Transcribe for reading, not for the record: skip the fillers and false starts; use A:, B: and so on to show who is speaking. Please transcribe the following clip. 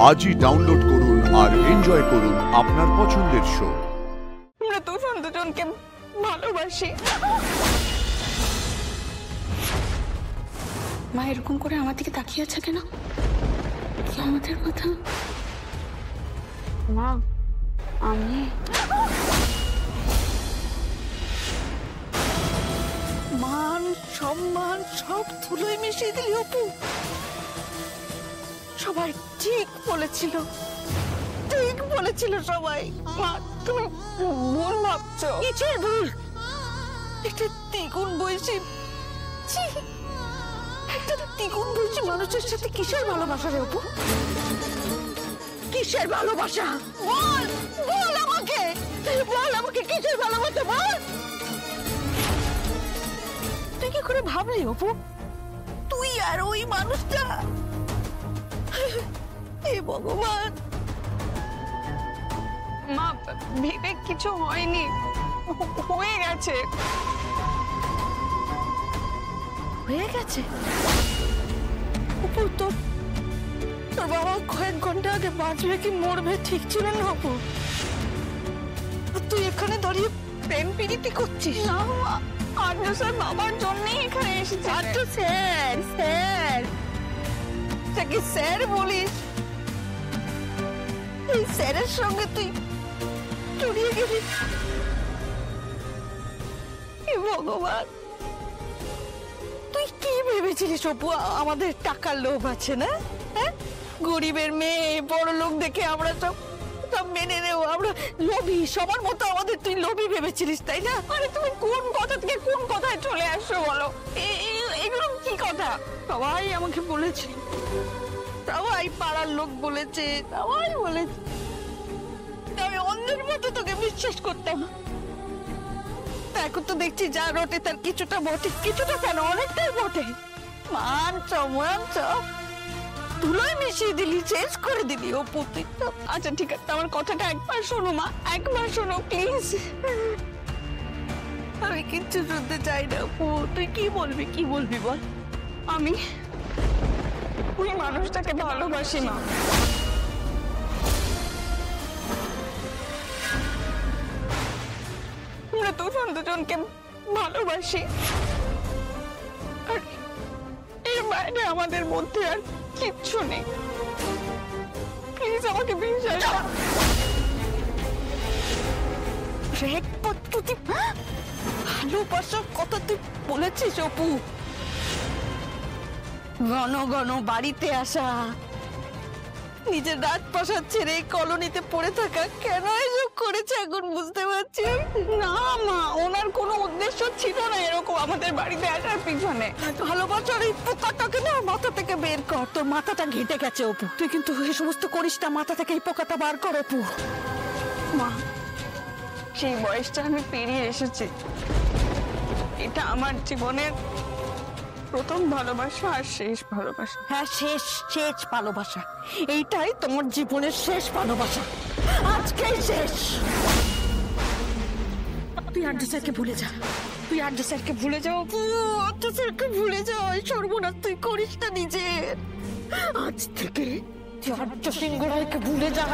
A: আজই ডাউনলোড করুন আর এনজয় করুন আপনার পছন্দের শো।
B: আমরা দুজনকে ভালোবাসি। মা এরকম করে আমার দিকে তাকিয়ে আছে কেন? কি আমাদের কথা? মা আমি মান সম্মান সব ধুলোয় মিশিয়ে দিলি অপু। সবাই ঠিক বলেছিল সবাই। মা তুমি ভুল ভাবছো। কিসের ভুল? একটা দ্বিগুণ বয়সী মানুষের সাথে কিসের ভালোবাসা রে অপু? কিসের ভালোবাসা? বল আমাকে কিসের ভালোবাসা বল। তুই কি করে ভাবলি অপু তুই আর ওই মানুষটা? হে ভগবান। মা ভেবে কিছু হয়নি, হয়ে গেছে। অপু তোর বাবা কয়েক ঘন্টা আগে বাঁচবে কি মরবে ঠিক ছিল না অপু? তুই এখানে দাঁড়িয়ে প্রেম প্রীতি করছিস? না আর্য স্যার বাবার জন্যই এখানে এসেছে। আর্য স্যার তাকে স্যার বলিস? এই স্যারের সঙ্গে তুই জড়িয়ে গেলি? হে ভগবান, তুই কি ভেবেছিলিস অপু আমাদের টাকার লোভ আছে না? হ্যাঁ, গরিবের মেয়ে বড় লোক দেখে আমরা সব মেনে নেব, আমরা লোভী, সবার মতো আমাদের তুই লোভী ভেবেছিলিস তাই না? আরে তুমি কোন কথা থেকে কোন কথায় চলে আসছো বলো? এগুলো কি কথা? সবাই আমাকে বলেছে, সবাই পাড়ার লোক বলেছে, সবাই বলেছে, আমি অন্যের মতো তোকে বিশ্বাস করতাম। এখন তো দেখছি যা রটে তার কিছুটা বটে, কিছুটা কেন অনেকটাই বটে। মান সম্মান সব ধুলোয় মিশিয়ে দিলি, শেষ করে দিলি অপু। আচ্ছা ঠিক আছে, আমার কথাটা একবার শোনো মা, একবার শোনো প্লিজ। আমি কিচ্ছু শুনতে চাই না অপু। তুই কি বলবি বল। আমি ওই মানুষটাকে ভালোবাসি মা। আমরা দুজনকে ভালোবাসি, আর এর বাইরে আমাদের মধ্যে আর কিচ্ছু নেই। প্লিজ আমাকে বিশ্বাস কর। ভালোবাসার কথা তুই বলেছিস অপু? ঘন ঘন বাড়িতে আসা, নিজের রাজপ্রাসাদ ছেড়ে কলোনিতে পড়ে থাকা, কেন এসব করেছে এখন বুঝতে পারছি না। মা ওনার কোনো উদ্দেশ্য ছিল না এরকম আমাদের বাড়িতে আসার পিছনে। ভালোবাসার এই পোকাটাকে না মাথা থেকে বের কর। তোর মাথাটা ঘেটে গেছে অপু, তুই কিন্তু এই সমস্ত করিস না। মাথা থেকে এই পোকাটা বার কর অপু। মা সেই বয়সটা আমি পেরিয়ে এসেছি। এটা আমার জীবনের প্রথম ভালোবাসা আর শেষ ভালোবাসা। হ্যাঁ, শেষ ভালোবাসা। এইটাই তোমার জীবনের শেষ ভালোবাসা, আজকেই শেষ। তুই আর্য স্যারকে ভুলে যা, আর্য স্যারকে ভুলে যাও। সর্বনাশ তুই করিস না নিজে। আজ থেকে তুই আর্য সিংহ রায়কে ভুলে যা।